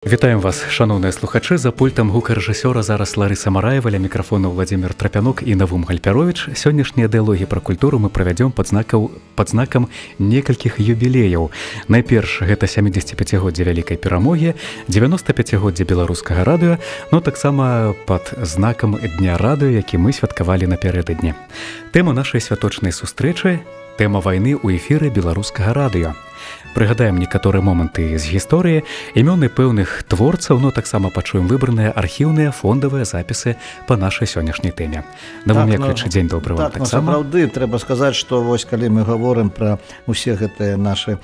Вітаем вас, шановныя слухачы, за пультам гукарэжысёра зараз Ларыса Мараева, ля мікрафона Владзімир Трапянок і Навум Гальпяровіч. Сённяшнія дыялогі пра культуру мы правядзём пад знакам некалькіх юбілеяў. Найперш, гэта 75годдзе вялікай перамогі, 95годдзе беларускага радыё, но таксама пад знакам Дня радыё, які мы святкавалі напярэдадні. Тэма нашай святочнай сустрэчы – тэма вайны ў эфіры беларускага радыё. Прыгадаем некаторыя моманты з гісторыі, імёны пэўных творцаў, но таксама пачуем выбраныя архіўныя фондавыя запісы па нашай сённяшняй тэме. Навум Яковлевич, дзень добры вам таксама. Сапраўды, трэба сказаць, што вось калі мы гаворым пра усе гэтыя нашы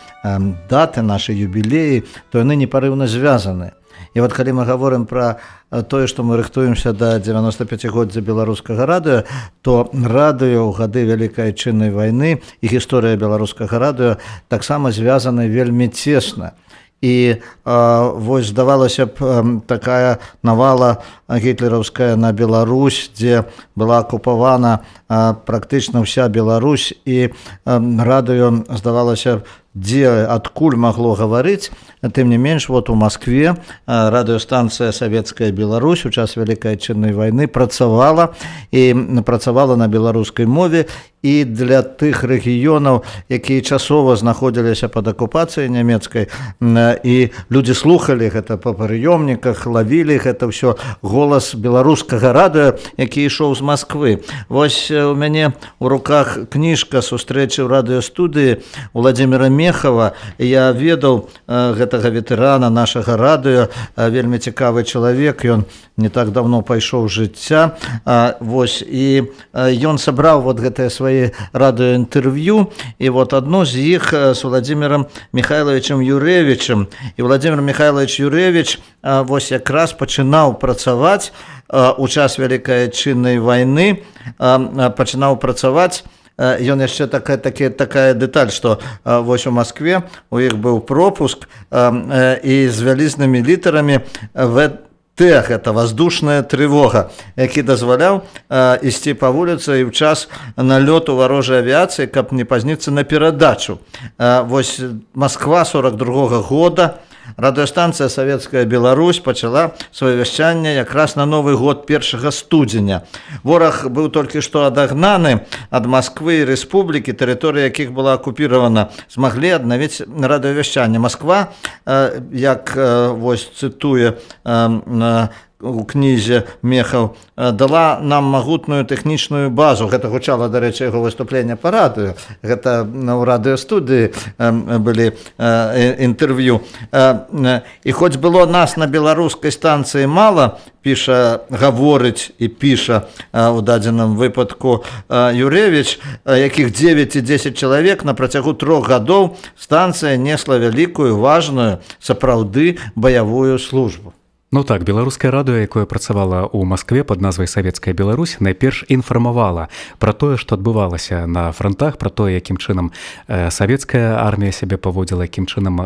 даты, нашы юбілеі, то яны непарыўна звязаны. І вот калі мы гаворым пра тое, што мы рыхтуемся да 95годдзя беларускага радыё, то радыё ў гады Вялікай Адчыннай вайны і гісторыя беларускага радыё таксама звязаны вельмі цесна. І вось здавалася б такая навала гітлераўская на Беларусь, дзе была акупавана практычна ўся Беларусь, і радыё здавалася б дзе адкуль магло гаварыць. Тым не менш, вот у Маскве радыёстанцыя «Савецкая Беларусь» у час Вялікай Адчыннай вайны працавала, і працавала на беларускай мове, і для тых рэгіёнаў, якія часова знаходзіліся пад акупацыяй нямецкай, і людзі слухалі гэта па прыёмніках, лавілі гэта ўсё голас беларускага радыё, які ішоў з Масквы. Вось у мяне ў руках кніжка сустрэчы ў радыёстудыі Владзіміра Мехава. Я ведаў гэтага ветэрана нашага радыё, вельмі цікавы чалавек, ён не так давно пайшоў з жыцця. Вось, і ён сабраў вот гэтыя свае радыёінтэрв'ю, і вот адно з іх з Владзімірам Михайловичем Юрэвічем. І Владзімир Михайлович Юрэвіч вось якраз пачынаў працаваць у час Вялікай Адчыннай вайны, пачынаў працаваць. Ён яшчэ такая дэталь, што вось у Маскве у іх быў пропуск, і з вялізнымі літарамі гэта воздушная трывога, які дазваляў ісці па вуліцы і ў час налёту варожай авіяцыі, каб не пазніцца на перадачу. Вось Масква 42-го года, радыёстанцыя «Савецкая Беларусь» пачала сваё вяшчанне якраз на Новы год 1 студзеня. Вораг быў толькі што адагнаны ад Масквы і рэспублікі, тэрыторыя якіх была акупіравана, змаглі аднавіць радыёвяшчанне. Масква, як вось цытуе у кнізе Мехаў, дала нам магутную тэхнічную базу. Гэта гучала, дарэчы, яго выступлення па радыё. Гэта ў радыёстудыі былі інтэрв'ю. І хоць было нас на беларускай станцыі мала, гаворыць і піша у дадзеным выпадку Юрэвіч, якіх 9 і 10 чалавек, на працягу 3 гадоў станцыя несла вялікую, важную, сапраўды баявую службу. Ну так, беларускае радыё, якое працавала ў Маскве пад назвай «Савецкая Беларусь», найперш інфармавала пра тое, што адбывалася на фронтах, пра тое, якім чынам савецкая армія сябе паводзіла, якім чынам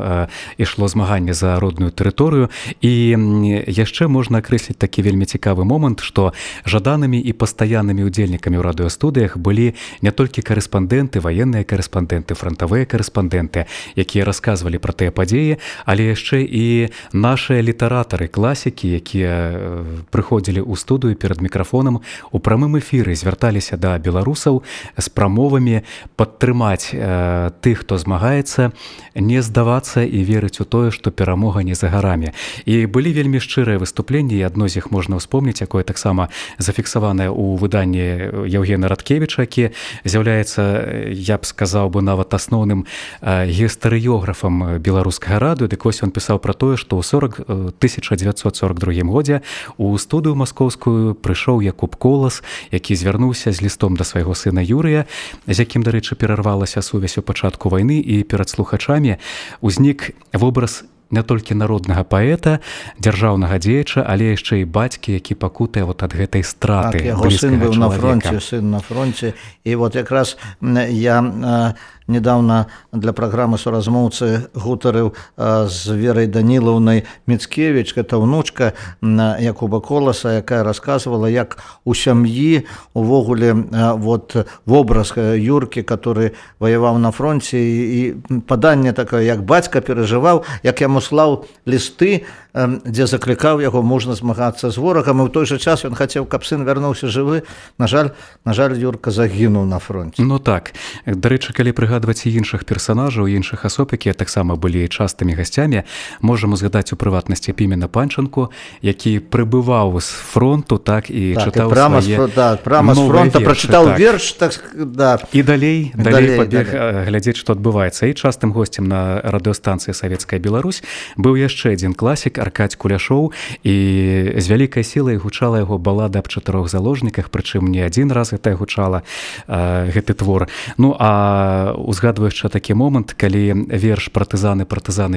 ішло змаганне за родную тэрыторыю. І яшчэ можна акрэсліць такі вельмі цікавы момант, што жаданымі і пастаяннымі ўдзельнікамі ў радыёстудыях былі не толькі карэспандэнты, ваенныя карэспандэнты, фронтавыя карэспандэнты, якія расказвалі пра тыя падзеі, але яшчэ і нашыя літаратары, класікі, якія прыходзілі ў студыю перад мікрафонам, у прамым эфіры звярталіся да беларусаў з прамовамі падтрымаць тых, хто змагаецца, не здавацца і верыць у тое, што перамога не за гарамі. І былі вельмі шчырыя выступленні, і адно з іх можна ўспомніць, якое таксама зафіксаванае ў выданні Яўгена Радкевіча, які з'яўляецца, я б сказаў бы, нават асноўным гістарыёграфам беларускага радыё. Дык вось ён пісаў пра тое, што ў 1942 годзе у студыю маскоўскую прыйшоў Якуб Колас, які звярнуўся з лістом да свайго сына Юрыя, з якім, дарэчы, перарвалася сувязь у пачатку вайны, і перад слухачамі узнік вобраз не толькі народнага паэта, дзяржаўнага дзеяча, але яшчэ і бацькі, які пакутае вот ад гэтай страты. Так, яго сын быў на фронце, і вот якраз я недавно для праграмы суразмоўцы гутарыў з Верай Данілаўнай Міцкевіч, гэта ўнучка Якуба Коласа, якая расказвала, як у сям'і увогуле вот вобраз Юркі, который воеваў на фронте, і паданне такое, як бацька перажываў, як яму слаў лісты, дзе заклікаў яго мужна змагацца з ворагам, і ў той жа час ён хацеў, каб сын вярнуўся жывы. На жаль, Юрка загінуў на фронте. Ну так, дарэчы, калі прыгадваць і іншых персанажаў, іншых асоб, якія таксама былі частымі гасцямі, можам узгадаць у прыватнасці Пімена Панчанку, які прыбываў з фронту, так, і чытаў прямо свае прямо з фронта прачытаў верш, так, да. І далей пабег глядзець, што адбываецца. І частым госцем на радыёстанцыі «Савецкая Беларусь» быў яшчэ адзін класік Аркадзь Куляшоў, і з вялікай сілай гучала яго балада аб 4 заложніках, прычым не адзін раз гэта гучала, гэты твор. Ну, а узгадваючы такі момант, калі верш «Партызаны,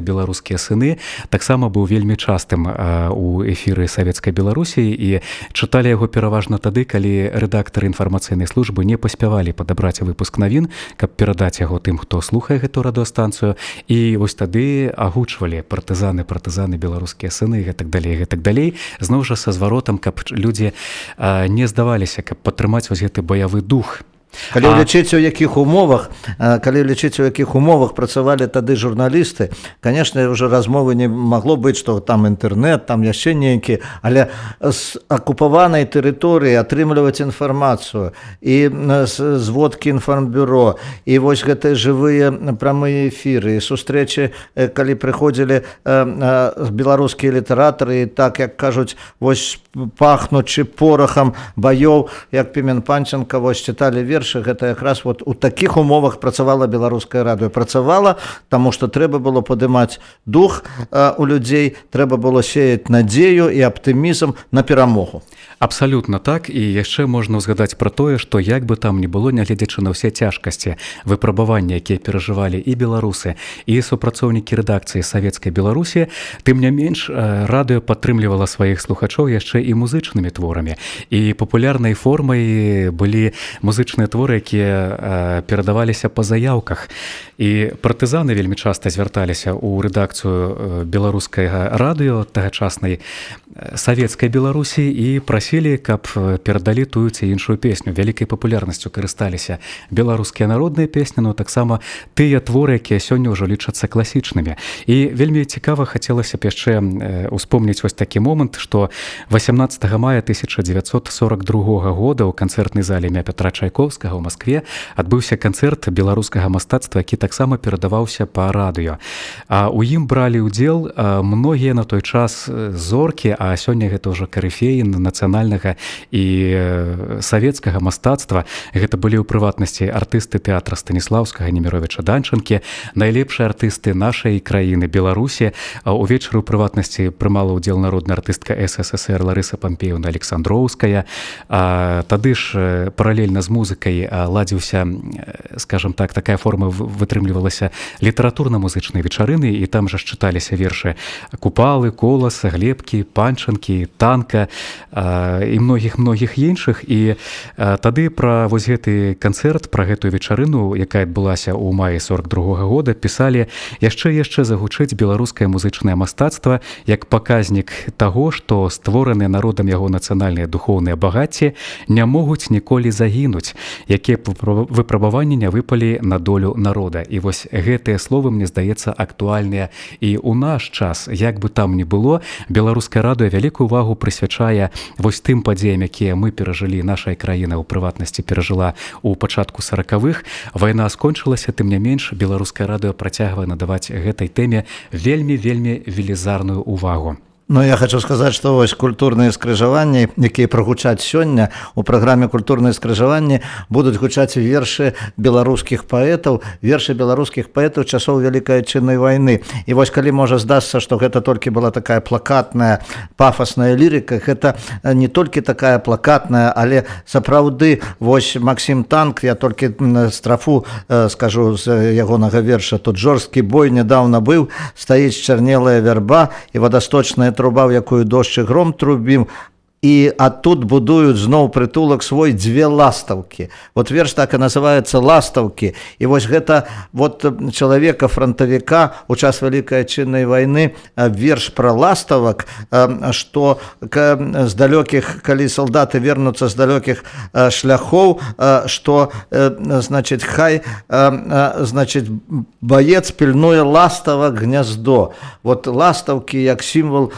беларускія сыны» таксама быў вельмі частым у эфіры «Савецкай Беларусі», і чыталі яго пераважна тады, калі рэдактары інфармацыйнай службы не паспявалі падабраць выпуск навін, каб перадаць яго тым, хто слухае гэту радыёстанцыю, і вось тады агучвалі «Партызаны, беларускія сыны» і гэтак далей, зноў жа са зваротам, каб людзі не здаваліся, каб падтрымаць вось гэты баявы дух. Калі лічыць, у якіх умовах працавалі тады журналісты, конечно, уже размовы не магло быць, што там інтэрнэт, там яшчэ нейкі, але з акупаванай тэрыторыі атрымліваць інфармацыю, і зводкі інфармбюро, і вось гэтыя жывыя прамыя эфіры, і сустрэчы, калі прыходзілі беларускія літаратары, і так, як кажуць, вось пахнучы порахам баёў, як Пімен Панчанка, вось чыталі верш, гэта якраз вот у такіх умовах працавала беларускае радыё. Працавала, таму што трэба было падымаць дух у людзей, трэба было сеяць надзею і аптымізм на перамогу. Абсалютна так, і яшчэ можна ўзгадаць пра тое, што як бы там ні было, нягледзячы на ўсе цяжкасці, выпрабаванні, якія перажывалі і беларусы, і супрацоўнікі рэдакцыі «Савецкай Беларусі», тым не менш, радыё падтрымлівала сваіх слухачоў яшчэ і музычнымі творамі. І папулярнай формай былі музычныя творы, якія перадаваліся па заяўках. І партызаны вельмі часта звярталіся ў рэдакцыю беларускага радыё, тагачаснай «Савецкай Беларусі», і прасілі, каб перадалі тую ці іншую песню. Вялікай папулярнасцю карысталіся беларускія народныя песні, но таксама тыя творы, якія сёння ўжо лічацца класічнымі. І вельмі цікава хацелася б яшчэ успомніць вось такі момант, што 18 мая 1942 года ў канцэртнай зале імя Пятра Чайковскага ў Маскве адбыўся канцэрт беларускага мастацтва, які таксама перадаваўся па радыё. А ў ім бралі ўдзел многія на той час зоркі, а сёння гэта ўжо карыфеі нацыянальнага і савецкага мастацтва. Гэта былі ў прыватнасці артысты тэатра Станіслаўскага, Неміровіча, Данчанкі, найлепшыя артысты нашай краіны, Беларусі. Увечары ў прыватнасці прымала ўдзел народная артыстка СССР Ларыса Пампеевна Александроўская. Тады ж паралельна з музыкай ладзіўся, скажем так, такая форма вытрымлівалася літаратурна-музычнай вечарыны, і там жа чыталіся вершы Купалы, Коласа, Глебкі, Панчанкі, Танка і многіх іншых. І тады пра вось гэты канцэрт, пра гэтую вечарыну, якая адбылася ў маі 42 года, пісалі яшчэ загучыць беларускае музычнае мастацтва як паказнік таго, што створаныя народам яго нацыянальныя духоўныя багацці не могуць ніколі загінуць, якія выпрабаванні не выпалі на долю народа. І вось гэтыя словы, мне здаецца, актуальныя і ў наш час. Як бы там ні было, беларускае радыё вялікую увагу прысвячае вось тым падзеям, якія мы перажылі, нашая краіна ў прыватнасці перажыла ў пачатку 40-х. Вайна скончылася, тым не менш, беларускае радыё працягвае надаваць гэтай тэме вельмі велізарную увагу. Ну, я хочу сказаць, што вось культурныя скрыжаванні, якія прагучаць сёння, у праграме «Культурныя скрыжаванні» будуць гучаць вершы беларускіх паэтаў часоў Вялікай Адчыннай вайны. І вось калі можа здасца, што гэта толькі была такая плакатная, пафасная лірыка, гэта не толькі такая плакатная, але сапраўды вось Максім Танк, я толькі страфу скажу з ягонага верша: «Тут жорсткі бой нядаўна быў, стаіць чарнелая вярба і вадасточная труба, в якую дождь и гром трубим, а тут будуюць зноў прытулак свой дзве ластаўкі. Вот верш так і называецца «Ластаўкі». І вось гэта вот чалавека фронтавіка у час Вялікай Адчыннай вайны верш пра ластаўак, што з далёкіх, калі салдаты вернуцца з далёкіх шляхоў, што значыць хай значыць баец пільнуе ластавак гняздо. Вот ластаўкі як сімвал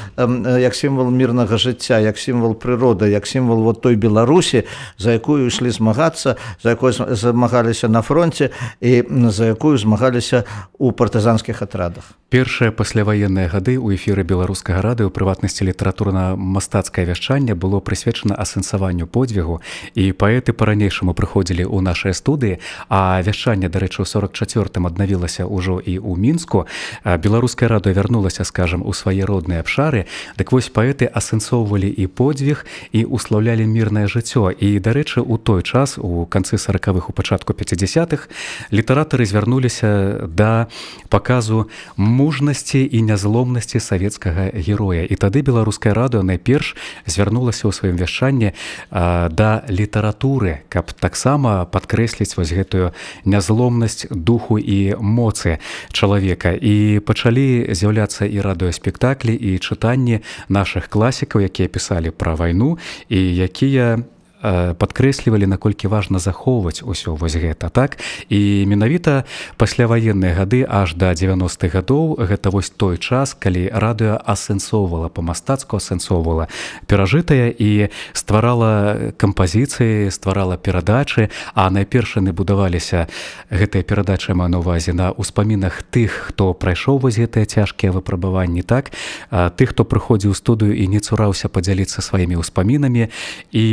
мірнага жыцця, як сімвал прыроды, як сімвал вот той Беларусі, за якую ішлі змагацца, за якую змагаліся на фронте і за якую змагаліся ў партызанскіх атрадах. Першыя пасляваенныя гады ў эфіры беларускага радыё, у прыватнасці літаратурна-мастацкае вяшчанне, было прысвечана асэнсаванню подзвігу, і паэты па-ранейшаму прыходзілі ў нашыя студыі, а вяшчанне, дарэчы, у 44-м аднавілася ўжо і ў Мінску. Беларускае радыё вярнулася, скажам, у свае родныя абшары. Дык вось паэты асэнсоўвалі і подзвіг, і услаўлялі мірнае жыццё. І, дарэчы, у той час, у канцы 40-х, у пачатку 50-х, літаратары звярнуліся да паказу мужнасці і нязломнасці савецкага героя. І тады беларускае радыё найперш звярнулася ў сваім вяшчанні да літаратуры, каб таксама падкрэсліць вось гэтую нязломнасць духу і моцы чалавека. І пачалі з'яўляцца і радыёспектаклі, і чытанні нашых класікаў, якія пісалі пра вайну і якія падкрэслівалі, наколькі важна захоўваць усё вось гэта, так? І менавіта пасляваенныя гады аж да 90-х гадоў гэта вось той час, калі радыё асэнсоўвала, па-мастацку асэнсоўвала перажытае і стварала кампазіцыі, стварала перадачы, а найперш яны будаваліся, гэтыя перадачы, маю на ўвазе, на ўспамінах тых, хто прайшоў вось гэтыя цяжкія выпрабаванні, так? Тых, хто прыходзіў у студыю і не цураўся падзяліцца сваімі ўспамінамі. І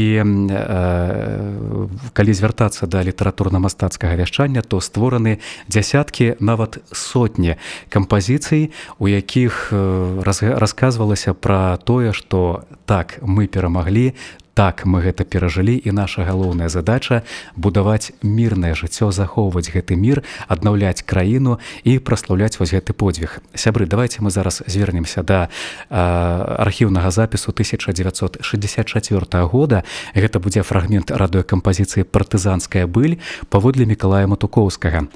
калі звяртацца да літаратурна-мастацкага вяшчання, то створаны дзясяткі, нават сотні кампазіцый, у якіх расказвалася пра тое, што так, мы перамаглі, так, мы гэта перажылі, і наша галоўная задача будаваць мірнае жыццё, захоўваць гэты мір, аднаўляць краіну і праслаўляць вось гэты подзвіг. Сябры, давайте мы зараз звернемся да архіўнага запісу 1964 года. Гэта будзе фрагмент радыёкампазіцыі «Партызанская быль» паводле Мікалая Матукоўскага.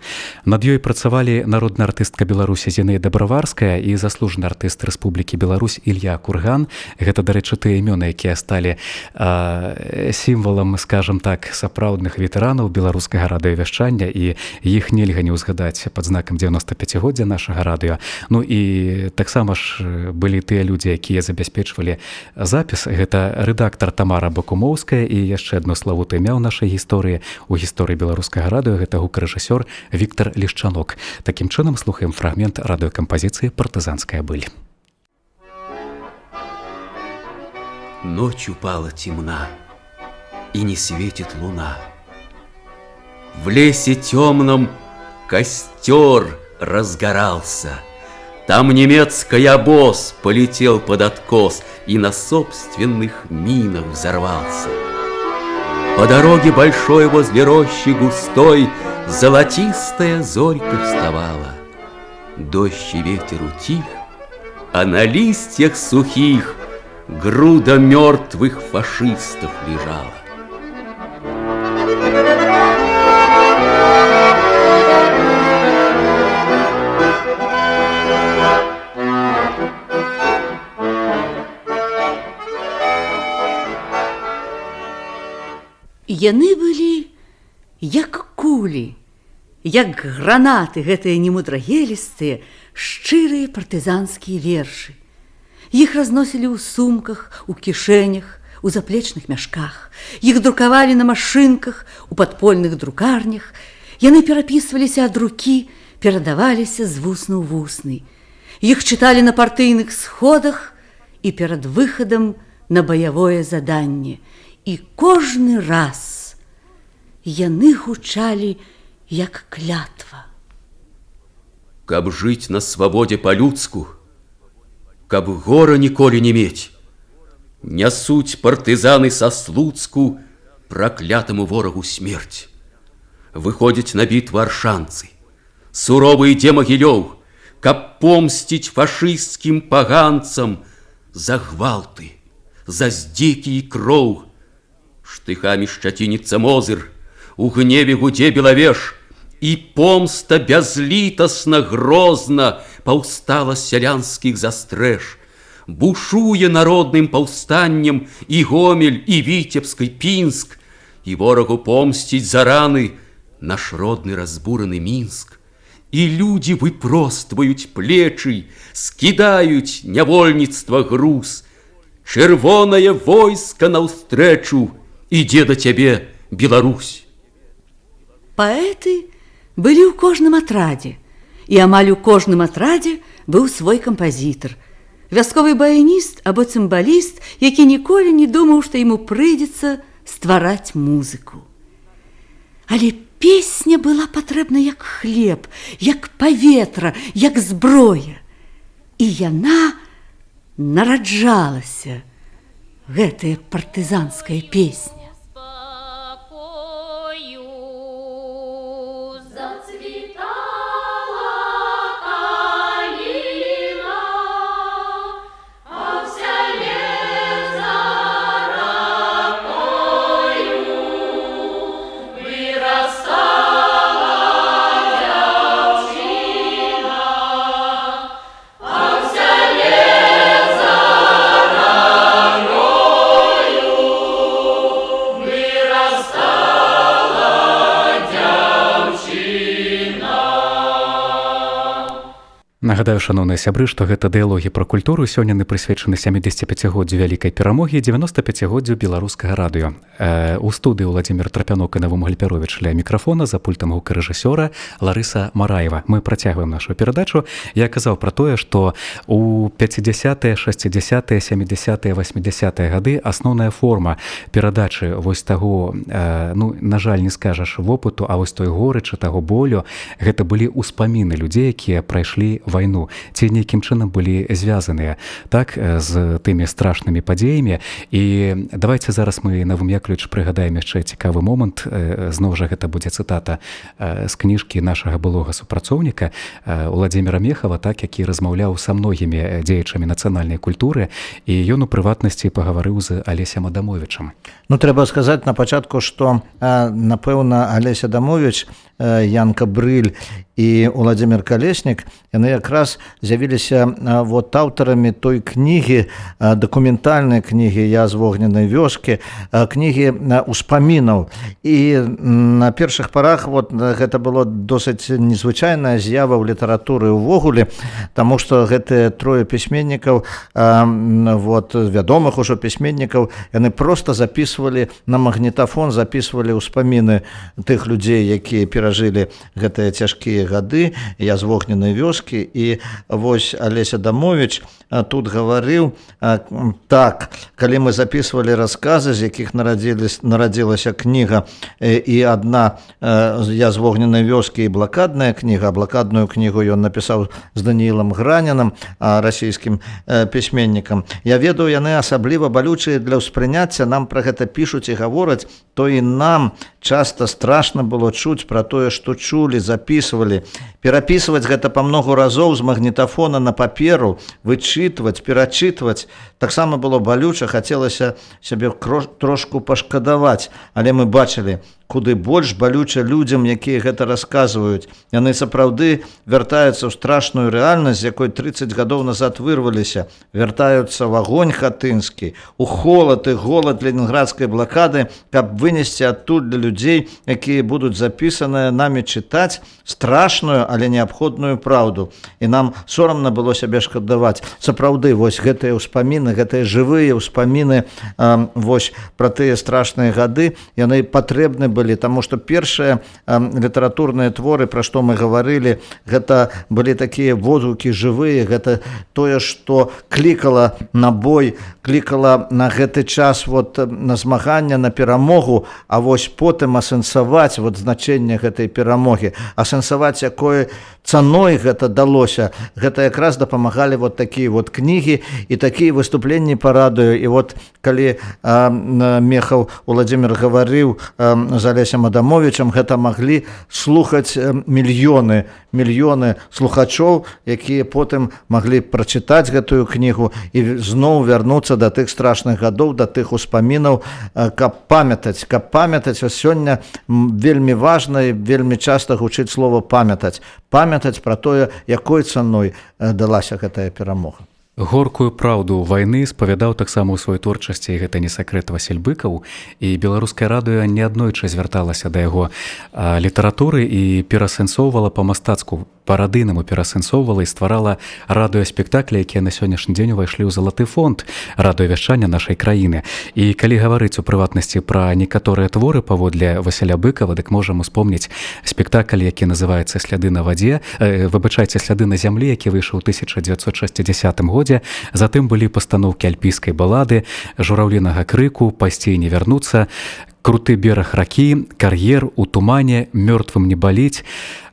Над ёй працавалі народная артыстка Беларусі Зінаіда Браварская і заслужаны артыст Рэспублікі Беларусь Ілья Курган. Гэта, дарэчы, тыя імёны, якія сталі сімвалам, скажем так, сапраўдных ветэранаў беларускага радыёвяшчання, і іх нельга не ўзгадаць пад знакам 95-годдзя нашага радыё. Ну і таксама ж былі тыя людзі, якія забяспечвалі запіс. Гэта рэдактар Тамара Бакумоўская і яшчэ адно славутае імя ў нашай гісторыі, у гісторыі беларускага радыё, гэта гукарэжысёр Віктар Лішчанок. Такім чынам слухаем фрагмент радыёкампазіцыі «Партызанская быль». Ночь упала темна, и не светит луна. В лесе темном костер разгорался. Там немецкий обоз полетел под откос и на собственных минах взорвался. По дороге большой возле рощи густой золотистая зорька вставала. Дождь и ветер утих, а на листьях сухих груда мертвых фашистов лежала. Яны былі як кулі, як гранаты, гэтыя немудрагелістыя, шчырыя партызанскія вершы. Іх разносілі ў сумках, у кішэнях, у заплечных мяшках. Іх друкавалі на машынках, у падпольных друкарнях. Яны перапісваліся ад рукі, перадаваліся з вусна ў вусны. Іх чыталі на партыйных сходах і перад выхадам на баявое заданне. І кожны раз яны гучалі як клятва. Каб жыць на свабодзе па-людску, каб гора ніколі не мець, нясуць партызаны са Слуцку праклятаму ворагу смерць. Выходзяць на бітву аршанцы, суровы ідзе Магілёў, каб помсціць фашысцкім паганцам за гвалты, за здзекі і кроў. Штыхамі шчацінецца Мозыр, у гневе гудзе Белавеж, і помста бязлітасна грозна паўстала з сялянскіх застрэж. Бушуе народным паўстаннем і Гомель, і Віцебск, і Пінск, і ворагу помсціць за раны наш родны разбураны Мінск. І людзі выпростваюць плечы, скідаюць нявольніцтва груз. Чырвонае войска наўстрэчу ідзе да цябе, Беларусь. Паэты былі ў кожным атрадзе, і амаль у кожным атрадзе быў свой кампазітар. Вясковы баяніст або цымбаліст, які ніколі не думаў, што яму прыйдзецца ствараць музыку. Але песня была патрэбна як хлеб, як паветра, як зброя. І яна нараджалася, гэтая партызанская песня. Нагадаю, шаноўныя сябры, што гэта дыялогі пра культуру сёння не прысвечаны 75-годдзю вялікай перамогі, 95-годдзю беларускага радыё. У студыі Владзімір Трапянок і Навум Гальпяровіч ля мікрафона, за пультам гукарэжысёра Ларыса Мараева. Мы працягваем нашу перадачу. Я казаў пра тое, што у 50-е, 60-е, 70-е, 80-е гады асноўная форма перадачы вось таго, на жаль, не скажаш вопыту, а вось той горычы, таго болю, гэта былі ўспаміны людзей, якія прайшлі вайну, ці нейкім чынам былі звязаныя так з тымі страшнымі падзеямі. І давайте зараз мы, Навум Яковлевич, прыгадаем яшчэ цікавы момант. Зноў жа гэта будзе цытата з кніжкі нашага былога супрацоўніка Владзіміра Мехава, так, які размаўляў са многімі дзеячамі нацыянальнай культуры, і ён у прыватнасці пагаварыў з Алесем Адамовічам. Трэба сказаць на пачатку, што, напэўна, Алесь Адамовіч, Янка Брыль і Владзімір Калеснік, яны якраз з'явіліся аўтарамі той кнігі, дакументальнай кнігі «Я з вогненнай вёскі», кнігі ўспамінаў. І на першых парах гэта было досыць незвычайная з'ява ў літаратуры ўвогуле, таму што гэтыя трое пісьменнікаў, вядомых ужо пісьменнікаў, яны проста записывалі на магнітафон, записывалі ўспаміны тых людзей, якія перажылі гэтыя цяжкія гады, «Я з вогненнай вёскі». І вось Алесь Адамовіч тут гаварыў так: калі мы записывалі расказы, з якіх нарадзілася кніга, і адна «Я з вогненнай вёскі» і блакадная кніга, блакадную кнігу ён напісаў з Даніілам Гранінам, расійскім пісьменнікам. Я ведаю, яны асабліва балючыя для ўспрыняцця, нам пра гэта пішуць і гавораць, то і нам часта страшна было чуць пра тое, што чулі, записывалі. Перапісваць гэта па многу разоў з магнітафона на паперу, вычытваць, перачытваць. Таксама было балюча, хацелася сябе трошку пашкадаваць, але мы бачылі, куды больш балюча людзям, якія гэта расказваюць. Яны сапраўды вяртаюцца ў страшную рэальнасць, з якой 30 гадоў назад вырваліся, вяртаюцца в агонь хатынскі, у холад і голад ленінградскай блакады, каб вынесці адтуль для людзей, якія будуць запісаныя намі чытаць страшную, але неабходную праўду. І нам сорамна было сябе шкадаваць. Сапраўды, вось гэтыя ўспаміны, гэтыя жывыя ўспаміны вось пра тыя страшныя гады, яны патрэбны былі, таму што першыя літаратурныя творы, пра што мы гаварылі, гэта былі такія водгукі жывыя, гэта тое, што клікала на бой, клікала на гэты час на змагання, на перамогу, а вось потым асэнсаваць значэнне гэтай перамогі, асэнсаваць, якое цаной гэта далося, гэта якраз дапамагалі вот такія вот кнігі і такія выступленні па радыё. І вот калі Мехаў Уладзімір гаварыў з Алесем Адамовічам, гэта маглі слухаць мільёны слухачоў, якія потым маглі прачытаць гэтую кнігу і зноў вярнуцца да тых страшных гадоў, да тых успамінаў, каб памятаць. Сёння вельмі важна і вельмі часта гучыць слова памятаць пра тое, якой цаной далася гэтая перамога. Горкую праўду вайны спавядаў таксама ў сваёй творчасці, і гэта не сакрэт, Васіль Быкаў, і беларускае радыё неаднойчы звярталася да яго літаратуры і перасэнсоўвала па-мастацку, па-радыйнаму перасэнсоўвала і стварала радыёспектаклі, якія на сённяшні дзень увайшлі ў залаты фонд радыёвяшчання нашай краіны. І калі гаварыць у прыватнасці пра некаторыя творы паводле Васіля Быкава, дык можам успомніць спектакль, які называецца «Сляды на вадзе», «Сляды на зямлі», які выйшаў у 1960 годзе. Затым былі пастаноўкі альпійскай балады, жураўлінага крыку, «Пайсці і не вярнуцца», «Круты бераг ракі», «Кар'ер», «У тумане», «Мёртвым не баліць».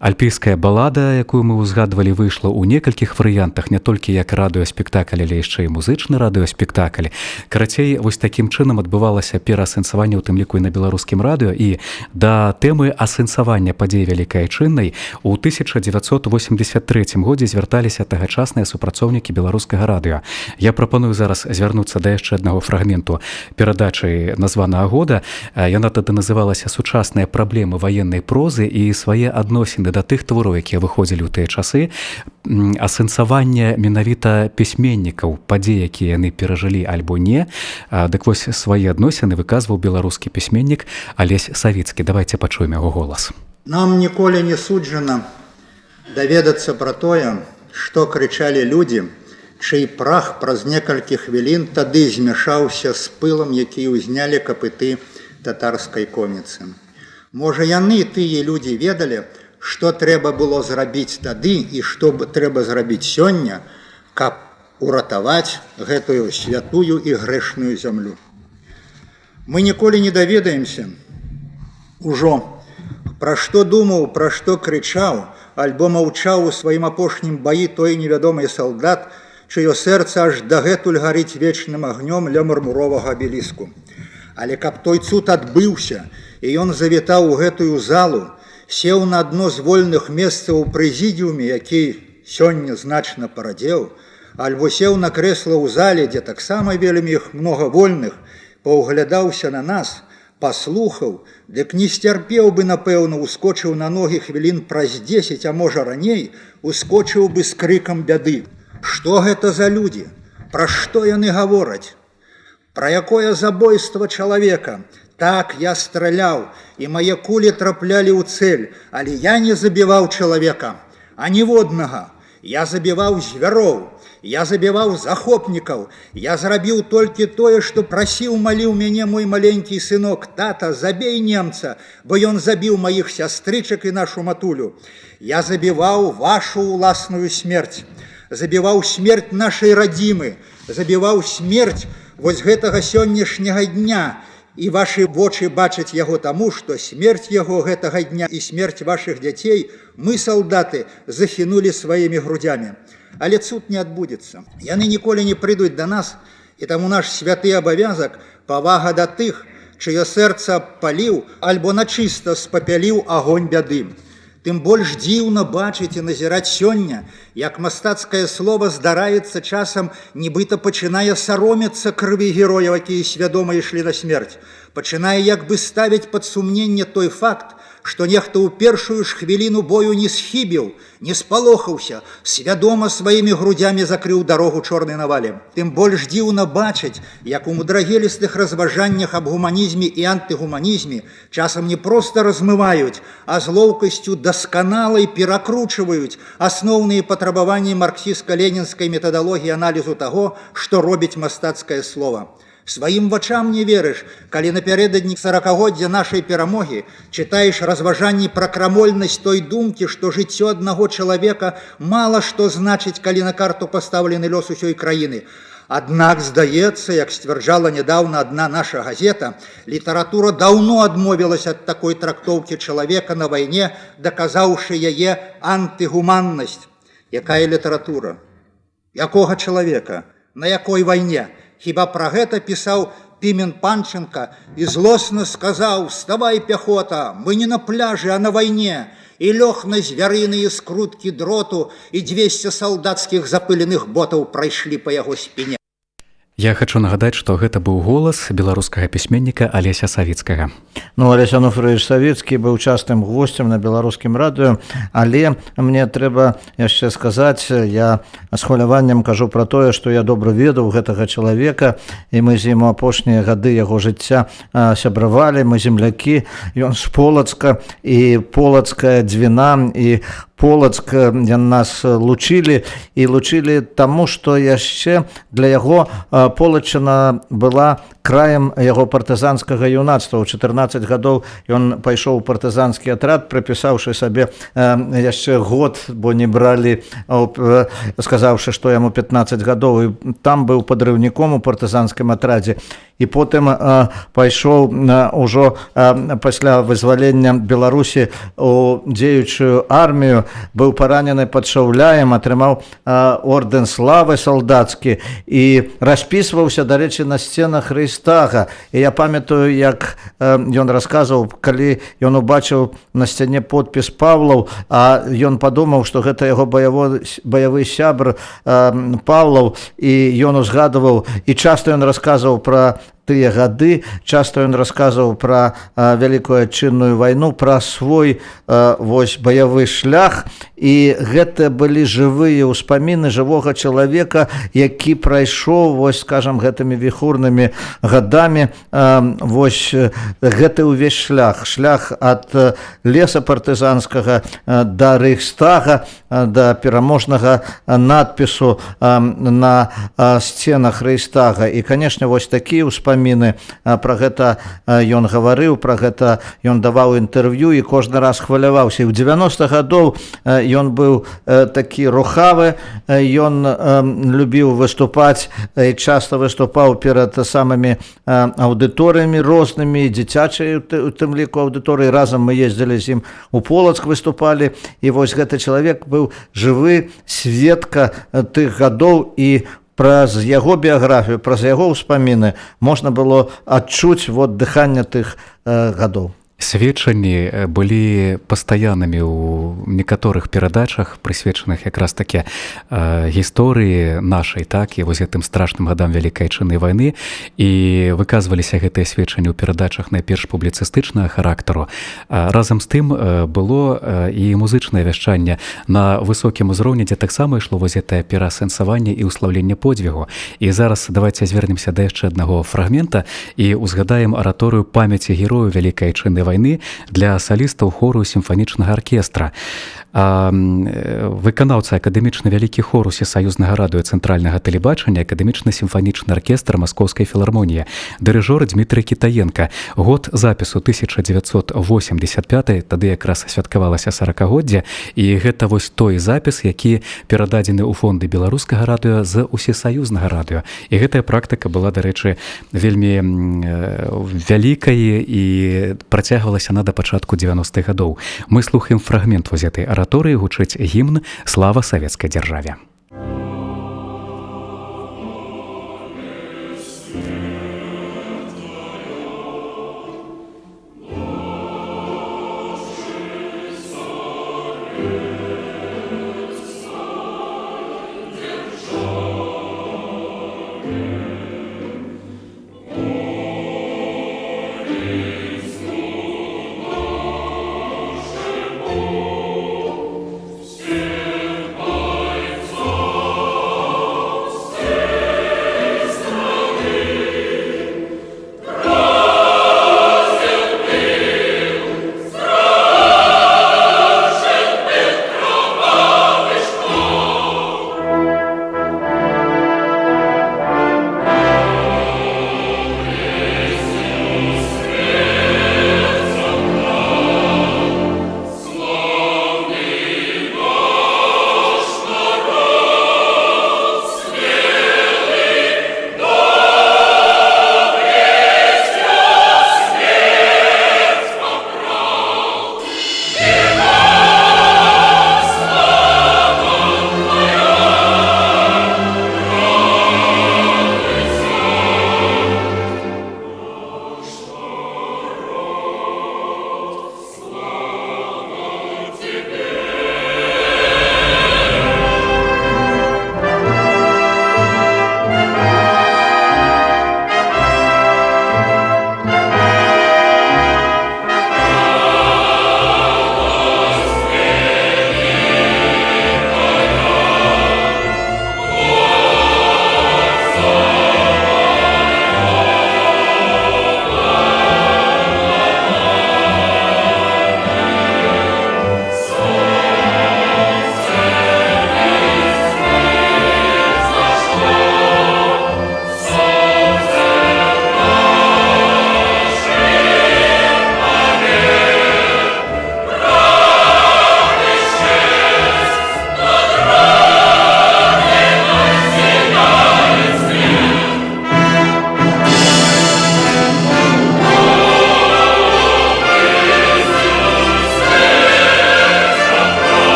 Альпійская балада, якую мы ўзгадвалі, выйшла ў некалькіх варыянтах, не толькі як радыёспектакль, але яшчэ і музычны радыёспектакль. Карацей, вось такім чынам адбывалася пераасэнсаванне, у тым ліку і на беларускім радыё, і да тэмы асэнсавання падзей Вялікай Айчыннай у 1983 годзе звярталіся тагачасныя супрацоўнікі беларускага радыё. Я прапаную зараз звярнуцца да яшчэ аднаго фрагменту перадачы названага года. Яна тады называлася «Сучасныя праблемы ваеннай прозы і свае адносіны да тых твораў, якія выходзілі ў тыя часы». Асэнсаванне менавіта пісьменнікаў, падзей, якія яны перажылі альбо не. Дык вось свае адносіны выказваў беларускі пісьменнік Алесь Савіцкі. Давайте пачуем яго голас. Нам ніколі не суджана даведацца пра тое, што крычалі людзі, чый прах праз некалькі хвілін тады змяшаўся з пылам, які ўзнялі капыты татарскай конніцы. Можа, яны, тыя людзі, ведалі, што трэба было зрабіць тады і што трэба зрабіць сёння, каб уратаваць гэтую святую і грэшную зямлю. Мы ніколі не даведаемся ужо, пра што думаў, пра што крычаў, альбо маўчаў у сваім апошнім баі той невядомы салдат, чыё сэрца аж дагэтуль гарыць вечным агнём ля мармуровага абеліску. Але каб той цуд адбыўся, і ён завітаў у гэтую залу, сеў на адно з вольных месцаў у прэзідыуме, які сёння значна парадзеў, альбо сеў на крэсла ў зале, дзе таксама вельмі іх многа вольных, паўглядаўся на нас, паслухаў, дык не сцярпеў бы, напэўна, ускочыў на ногі хвілін праз 10, а можа раней, ускочыў бы з крыкам бяды. Што гэта за людзі? Пра што яны гавораць? Пра якое забойства чалавека? Так, я страляў, і мае кулі траплялі ў цэль, але я не забіваў чалавека, а ніводнага. Я забіваў звяроў, я забіваў захопнікаў, я зрабіў толькі тое, што прасіў, маліў мяне мой маленькі сынок: тата, забей немца, бо ён забіў маіх сястрычак і нашу матулю. Я забіваў вашу ўласную смерць, забіваў смерць нашай радзімы, забіваў смерць вось гэтага сённяшняга дня, і вашы вочы бачаць яго таму, што смерць яго гэтага дня і смерць вашых дзяцей мы, салдаты, захінулі сваімі грудзямі. Але цуд не адбудзецца. Яны ніколі не прыйдуць да нас, і таму наш святы абавязак павага да тых, чыё сэрца паліў альбо начыста спапяліў агонь бяды. Тым больш дзіўна бачыць і назіраць сёння, як мастацкае слова здараецца часам, нібыта пачынае саромецца крыві герояў, якія свядома ішлі на смерць. Пачынае як бы ставіць пад сумненне той факт, што нехта ў першую ж хвіліну бою не схібіў, не спалохаўся, свядома сваімі грудзямі закрыў дарогу чорнай навале. Тым больш дзіўна бачыць, як у мудрагелістых разважаннях аб гуманізме і антыгуманізме часам не проста размываюць, а з лоўкасцю дасканалай перакручваюць асноўныя патрабаванні марксістска-ленінскай метадалогіі аналізу таго, што робіць мастацкае слова. Сваім вачам не верыш, калі напярэдадні 40-годдзя нашай перамогі чытаеш разважанні пра крамольнасць той думкі, што жыццё аднаго чалавека мала што значыць, калі на карту пастаўлены лёс усёй краіны. Аднак, здаецца, як сцвярджала нядаўна адна наша газета, літаратура даўно адмовілася ад такой трактоўкі чалавека на вайне, даказаўшы яе антыгуманнасць. Якая літаратура? Якога чалавека? На якой вайне? Хіба пра гэта пісаў Пімен Панченка і злосна сказаў: «Вставай, пяхота, мы не на пляжы, а на вайне». І лёг на звярыныя скруткі дроту, і 200 салдацкіх запыленых ботаў прайшлі па яго спіне. Я хочу нагадаць, што гэта быў голас беларускага пісьменніка Алеся Савіцкага. Ну, Алесь Ануфрыевич Савіцкі быў частым госцем на беларускім радыё, але мне трэба яшчэ сказаць, я з хваляваннем кажу пра тое, што я добра ведаў гэтага чалавека, і мы з ім у апошнія гады яго жыцця сябравалі, мы землякі, ён з Полацка, і Полацкая дзвіна, і Полацк нас лучылі, і лучылі таму, што яшчэ для яго Полачына была краем яго партызанскага юнацтва. У 14 гадоў ён пайшоў у партызанскі атрад, прыпісаўшы сабе яшчэ год, бо не бралі, сказаўшы, што яму 15 гадоў, і там быў падрыўніком у партызанскім атрадзе. І потым пайшоў ужо пасля вызвалення Беларусі у дзеючую армію, быў паранены пад Шаўляем, атрымаў ордэн славы салдацкі і распісваўся, дарэчы, на сценах Рэйхстага. І я памятаю, як ён расказваў, калі ён убачыў на сцяне подпіс Павлаў, а ён падумаў, што гэта яго баявы сябр Павлаў, і ён узгадываў, і часта ён расказваў пра тыя гады, часта ён расказваў пра Вялікую Адчынную вайну, пра свой баявы шлях, і гэта былі жывыя ўспаміны жывога чалавека, які прайшоў, скажам, гэтымі віхурнымі гадамі гэты ўвесь шлях ад леса партызанскага да Рэйхстага, да пераможнага надпісу на сценах Рэйхстага. І, канешне, такія ўспаміны, пра гэта ён гаварыў, пра гэта ён даваў інтэрв'ю і кожны раз хваляваўся. І ў 90 гадоў ён быў такі рухавы, ён любіў выступаць і часта выступаў перад самымі аўдыторыямі рознымі, дзіцячай у тым ліку аўдыторыі. Разам мы ездзілі з ім у Полацк, выступалі, і гэты чалавек быў жывы сведка тых гадоў, і праз яго біяграфію, праз яго ўспаміны можна было адчуць дыханне тых гадоў. Сведчанні былі пастаяннымі ў некаторых перадачах, прысвечаных якраз такі гісторыі нашай, так, і гэтым страшным гадам Вялікай Адчыннай вайны, і выказваліся гэтыя сведчанні ў перадачах найперш публіцыстычнага характару. Разам з тым было і музычнае вяшчанне на высокім узроўні, дзе таксама ішло гэтае пераасэнсаванне і ўслаўленне подзвігу. І зараз давайце звернемся да яшчэ аднаго фрагмента і ўзгадаем араторыю памяці герояў Вялікай Адчыннай вайны для салістаў хору сімфанічнага аркестра. Выканаўца акадэмічна вялікі хор усесаюзнага радыё цэнтральнага тэлебачання, акадэмічна-сімфанічны аркестр Маскоўскай філармоніі, дырыжор Дмітрый Кітаенка. Год запісу 1985, тады якраз святкавалася 40-годдзе, і гэта той запіс, які перададзены ў фонды беларускага радыё з усесаюзнага радыё. І гэтая практыка была, дарэчы, вельмі вялікай і працягвалася да пачатку 90-х гадоў. Мы слухаем фрагмент гэтай араторыі, гучыць гімн «Слава савецкай дзяржаве». Oh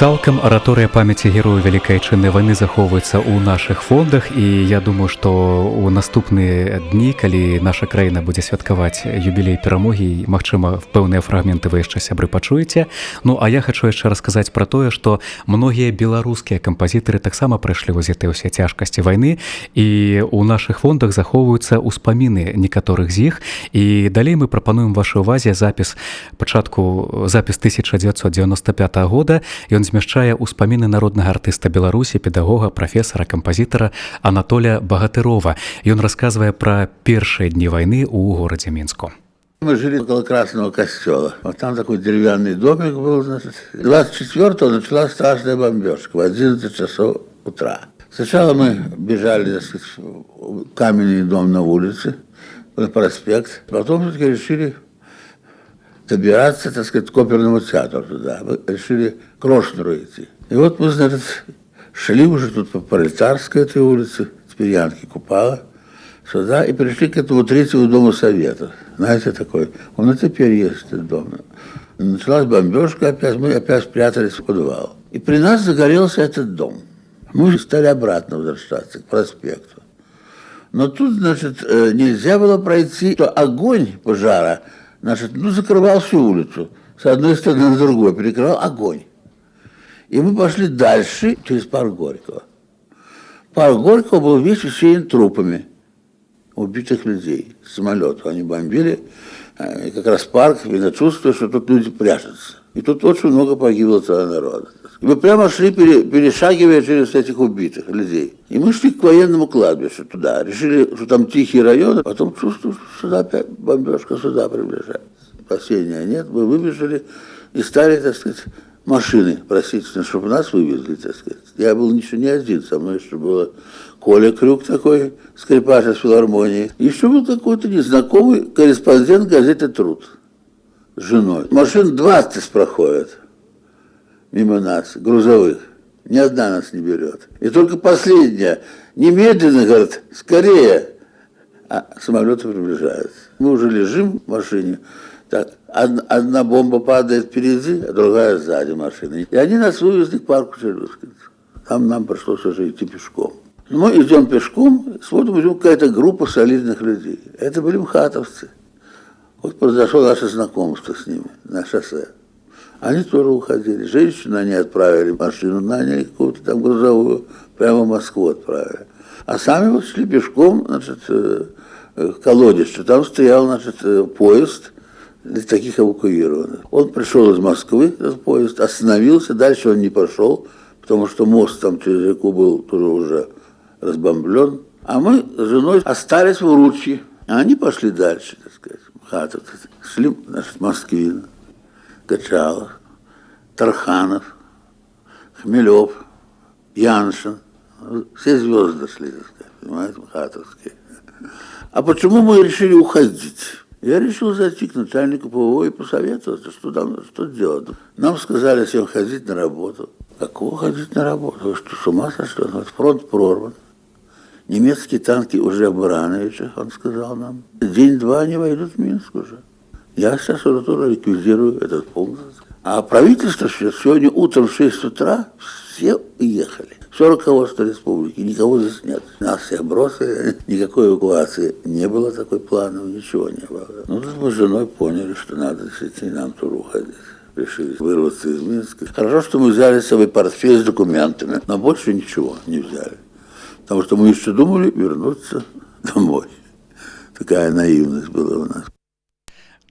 Цалкам араторыя памяці герояў Вялікай Айчыннай вайны захоўваецца ў нашых фондах, і я думаю, што ў наступныя дні, калі наша краіна будзе святкаваць юбілей перамогі, магчыма, пэўныя фрагменты вы яшчэ, сябры, пачуеце. Ну, а я хачу яшчэ расказаць пра тое, што многія беларускія кампазітары таксама прайшлі вось гэтыя ўсе цяжкасці вайны, і ў нашых фондах захоўваюцца ўспаміны некаторых з іх. І далей мы прапануем вашай увазе запіс 1995 года. Ён змяшчае ўспаміны народнага артыста Беларусі, педагога, прафесара, кампазітара Анатоля Багатырова. Ён расказвае пра першыя дні вайны ў горадзе Мінску. Мы жили около Красного костела. Вот там такой деревянный домик был, значит. 24-го началась страшная бомбежка в 11 часов утра. Сначала мы бежали, так сказать, в каменный дом на улице, на проспект. Потом все-таки решили добираться, так сказать, к оперному театру туда. Мы решили к Рошнеру идти. И вот мы, значит, шли уже тут по Пролетарской этой улице, теперь Янки Купала, сюда, и пришли к этому третьему дому совета. Знаете, такой. Он и теперь есть, этот дом. Началась бомбежка опять, мы опять спрятались в подвал. И при нас загорелся этот дом. Мы стали обратно возвращаться к проспекту. Но тут, значит, нельзя было пройти, что огонь пожара, значит, закрывал всю улицу. С одной стороны на другой, перекрывал огонь. И мы пошли дальше, через парк Горького. Парк Горького был весь усеян трупами убитых людей. Самолетов они бомбили. И как раз парк, видно, чувствуя, что тут люди прячутся. И тут очень много погибло целого народа. И мы прямо шли, перешагивая через этих убитых людей. И мы шли к военному кладбищу туда. Решили, что там тихий район. А потом чувствую, что сюда опять бомбежка сюда приближается. Спасения нет. Мы выбежали и стали, так сказать, машины просить, чтобы нас вывезли, так сказать. Я был еще не один, со мной еще было Коля Крюк такой, скрипач из филармонии. Еще был какой-то незнакомый корреспондент газеты «Труд» с женой. Машин 20 проходит мимо нас, грузовых. Ни одна нас не берет. И только последняя немедленно говорит: скорее. А самолеты приближаются. Мы уже лежим в машине. Так, одна бомба падает впереди, а другая сзади машины. И они нас вывезли к парку Челюскинцев. Там нам пришлось уже идти пешком. Мы идем пешком, смотрим, идем какая-то группа солидных людей. Это были мхатовцы. Вот произошло наше знакомство с ними на шоссе. Они тоже уходили. Женщину они отправили, машину наняли какую-то там грузовую, прямо в Москву отправили. А сами вот шли пешком, значит, к колодищу. Там стоял, значит, поезд для таких эвакуированных. Он пришел из Москвы, этот поезд, остановился, дальше он не пошел, потому что мост там через реку был тоже уже разбомблен. А мы с женой остались в Уручье. А они пошли дальше, так сказать, мхатовцы. Шли, значит, Москвин, Качалов, Тарханов, Хмелев, Яншин. Все звезды шли, так сказать, понимаете, мхатовские. А почему мы решили уходить? Я решил зайти к начальнику ПВО и посоветоваться, что делать. Нам сказали всем ходить на работу. Какого ходить на работу? Вы что, с ума сошли? Фронт прорван. Немецкие танки уже в Барановичах, он сказал нам. День-два они войдут в Минск уже. Я сейчас тоже ликвидирую этот пункт. А правительство сегодня утром в 6 утра все уехали. Все руководство республики, никого здесь нет. Нас всех бросили, никакой эвакуации не было такой плановой, ничего не было. Ну, тут мы с женой поняли, что надо действительно нам тоже уходить. Решили вырваться из Минска. Хорошо, что мы взяли с собой портфель с документами, но больше ничего не взяли. Потому что мы еще думали вернуться домой. Такая наивность была у нас.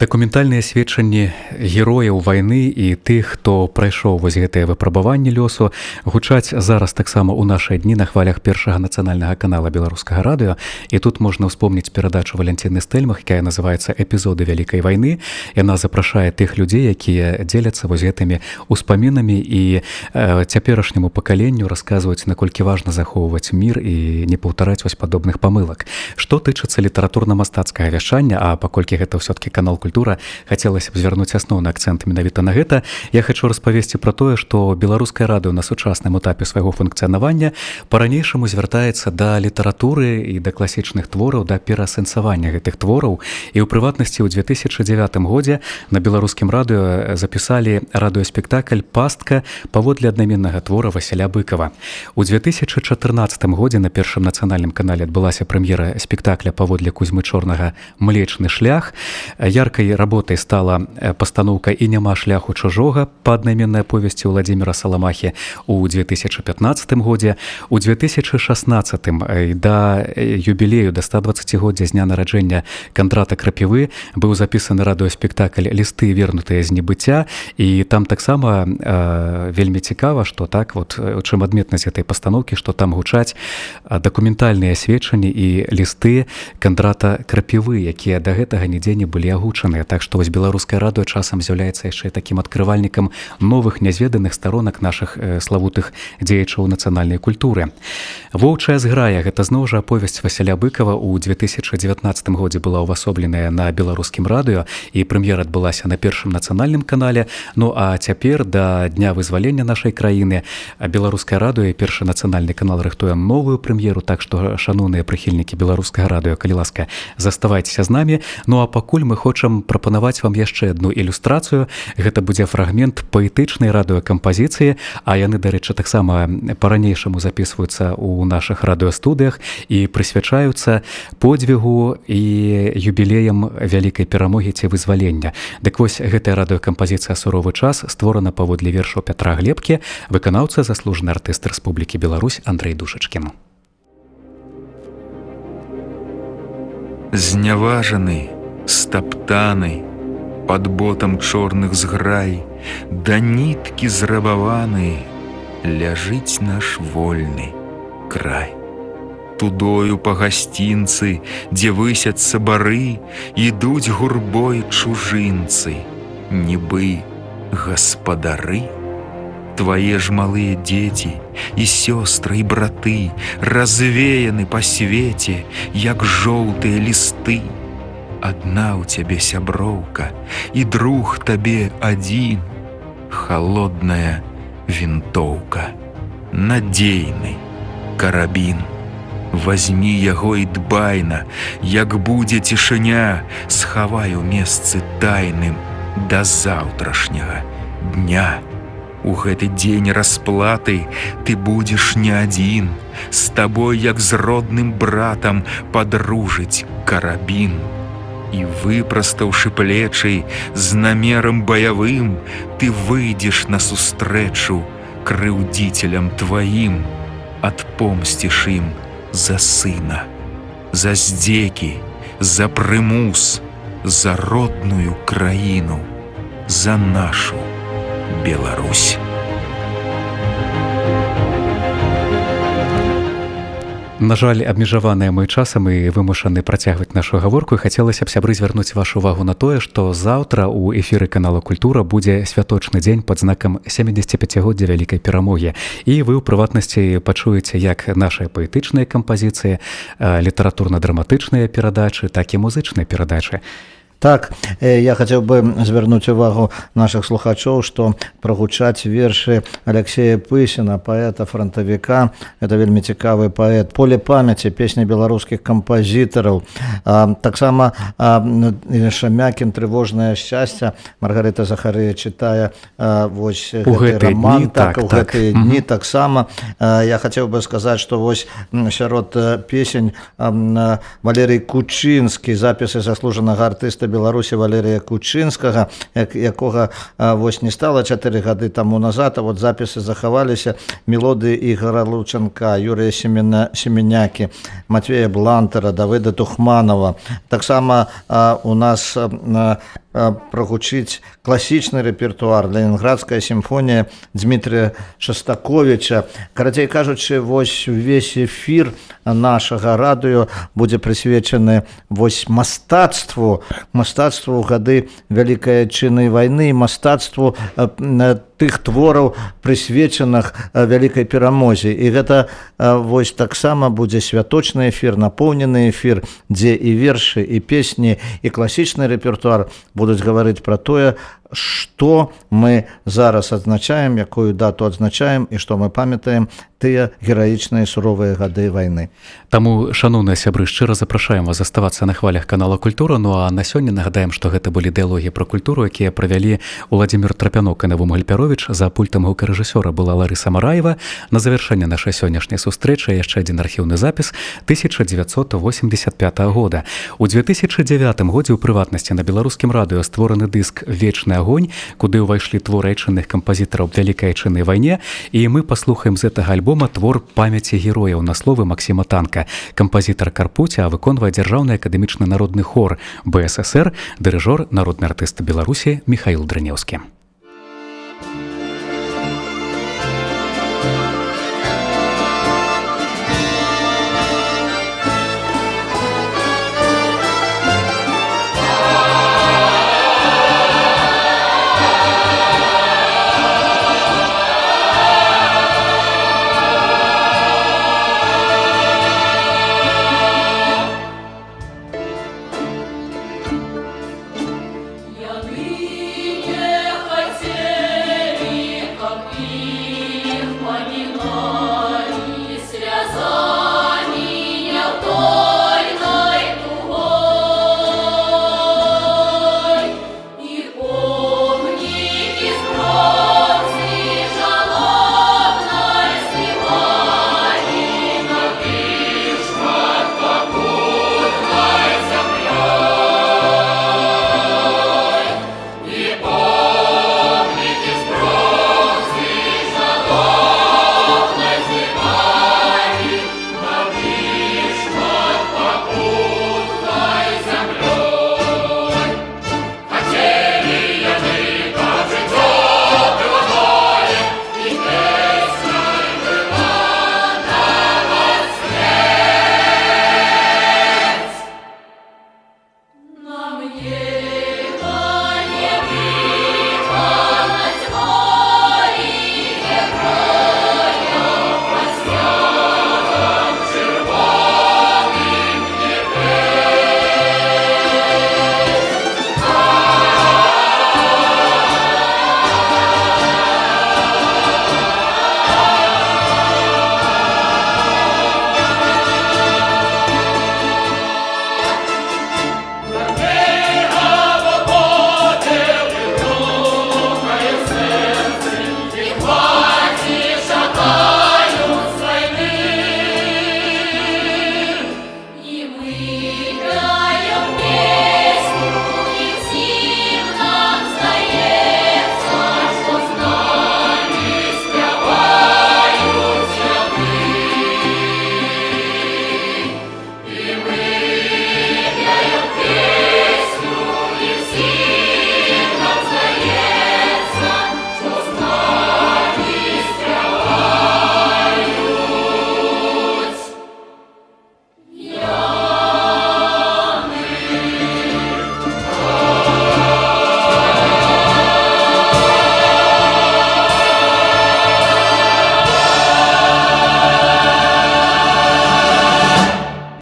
Дакументальныя сведчанні герояў вайны і тых, хто прайшоў вось гэтыя выпрабаванні лёсу, гучаць зараз таксама ў нашыя дні на хвалях першага нацыянальнага канала беларускага радыё. І тут можна ўспомніць перадачу Валянціны Стэльмах, якая называецца «Эпізоды Вялікай вайны». Яна запрашае тых людзей, якія дзеляцца вось гэтымі ўспамінамі і цяперашняму пакаленню расказваюць, наколькі важна захоўваць мір і не паўтараць вось падобных памылак. Што тычыцца літаратурна-мастацкага вяшчання, а паколькі гэта ўсё-такі канал культура, хацелася б звярнуць асноўны акцэнт менавіта на гэта. Я хачу распавесці пра тое, што беларускае радыё на сучасным этапе свайго функцыянавання па-ранейшаму звяртаецца да літаратуры і да класічных твораў, да пераасэнсавання гэтых твораў. І ў прыватнасці ў 2009 годзе на беларускім радыё запісалі радыёспектакль «Пастка» паводле аднайменнага твора Васіля Быкова. У 2014 годзе на першым нацыянальным канале адбылася прэм'ера спектакля паводле Кузьмы Чорнага «Млечны шлях». Яркай работай стала пастаноўка «І няма шляху чужога» па аднайменнай аповесці Владзіміра Саламахі у 2015 годзе. У 2016 да юбілею, да 120-годдзя з дня нараджэння Кандрата Крапівы быў запісаны радыёспектакль «Лісты, вернутыя з небыцця», і там таксама вельмі цікава, што так вот, чым адметнасць гэтай пастаноўкі, што там гучаць дакументальныя сведчанні і лісты Кандрата Крапівы, якія да гэтага нідзе не былі агучаныя. Так што вось беларускае радыё часам з'яўляецца яшчэ такім адкрывальнікам новых нязведаных старонак нашых славутых дзеячаў нацыянальнай культуры. «Воўчая зграя» — гэта зноў жа аповесць Васіля Быкова. У 2019 годзе была ўвасобленая на беларускім радыё, і прэм'ера адбылася на першым нацыянальным канале. Ну а цяпер, да дня вызвалення нашай краіны, беларускае радыё і першы нацыянальны канал рыхтуем новую прэм'еру, так што, шаноўныя прыхільнікі беларускага радыё, калі ласка, заставайцеся з намі. Ну а пакуль мы хочам прапанаваць вам яшчэ адну ілюстрацыю. Гэта будзе фрагмент паэтычнай радыёкампазіцыі, а яны, дарэчы, таксама па-ранейшаму запісваюцца ў нашых радыёстудыях і прысвячаюцца подзвігу і юбілеям вялікай перамогі ці вызвалення. Дык вось гэтая радыёкампазіцыя «Суровы час» створана паводле вершаў Пятра Глебкі, выканаўца заслужаны артыст Рэспублікі Беларусь Андрэй Душачкін. Зняважаны, стаптаны, пад ботам чорных зграй, да ніткі зрабаваны, ляжыць наш вольны край. Тудою па гасцінцы, дзе высяцца бары, ідуць гурбой чужынцы, нібы гаспадары. Твае ж малыя дзеці і сёстры і браты развеяны па свеце, як жоўтыя лісты. Адна ў цябе сяброўка, і друг табе адзін, халодная вінтоўка, надзейны карабін. Вазьмі яго і дбайна, як будзе цішыня, схавай у месцы тайным да заўтрашняга дня. У гэты дзень расплаты ты будзеш не адзін, з табой, як з родным братам, падружыць карабін. І выпрастаўшы плечы з намерам баявым, ты выйдзеш на сустрэчу крыўдзіцелям тваім, адпомсціш ім за сына, за здзекі, за прымус, за родную краіну, за нашу Беларусь. На жаль, абмежаваныя мы часам і вымушаны працягваць нашу гаворку, і хацелася б, сябры, звярнуць вашу увагу на тое, што заўтра ў эфіры канала «Культура» будзе святочны дзень пад знакам 75-годдзя вялікай перамогі. І вы, у прыватнасці, пачуеце як нашыя паэтычныя кампазіцыі, літаратурна-драматычныя перадачы, так і музычныя перадачы. Так, я хацеў бы звярнуць увагу нашых слухачоў, што прагучаць вершы Алексея Пысіна, паэта-франтавіка. Это вельмі цікавы паэт. «Поле памяці», песня беларускіх кампазітараў. Таксама Шамякін «Трывожнае шчасце». Маргарыта Захарыя чытае вось гэты раман. У гэтыя дні таксама. Я хацеў бы сказаць, што вось сярод песень Валерый Кучынскі, запісы заслужанага артыста Беларусі Валерыя Кучынскага, якога вось не стала 4 гады таму назад, а вот запісы захаваліся. Мелодыі Ігора Лучанка, Юрыя Семенякі, Матвея Блантера, Давыда Тухманова. Таксама у нас прагучыць класічны рэпертуар, Ленінградская сімфонія Дмітрия Шастаковіча. Карацей кажучы, вось увесь эфір нашага радыё будзе прысвечаны вось мастацтву ў гады Вялікай Адчыннай вайны, мастацтву тых твораў, прысвечаных вялікай перамозе. І гэта вось таксама будзе святочны эфір, напоўнены эфір, дзе і вершы, і песні, і класічны рэпертуар будуць гаварыць пра тое, што мы зараз адзначаем, якую дату адзначаем і што мы памятаем тыя гераічныя суровыя гады вайны. Таму, шаноўныя сябры, шчыра запрашаем вас заставацца на хвалях канала Культура. Ну а на сёння нагадаем, што гэта былі дыялогі пра культуру, якія правялі Уладзімір Трапянок і Навум Гальпяровіч. За пультам гукарэжысёра была Ларыса Мараева. На завяршэнне нашай сённяшняй сустрэчы яшчэ адзін архіўны запіс 1985 года. У 2009 годзе ў прыватнасці на беларускім радыё створаны дыск «Вечны агонь», куды ўвайшлі творы айчынных кампазітараў Вялікай айчыннай вайне, і мы паслухаем з гэтага альбома твор «Памяці герояў» на словы Максіма Танка. Кампазітар Карпуця выконвае дзяржаўны акадэмічны народны хор БССР, дырыжор, народны артыст Беларусі Міхаіл Дрынеўскі.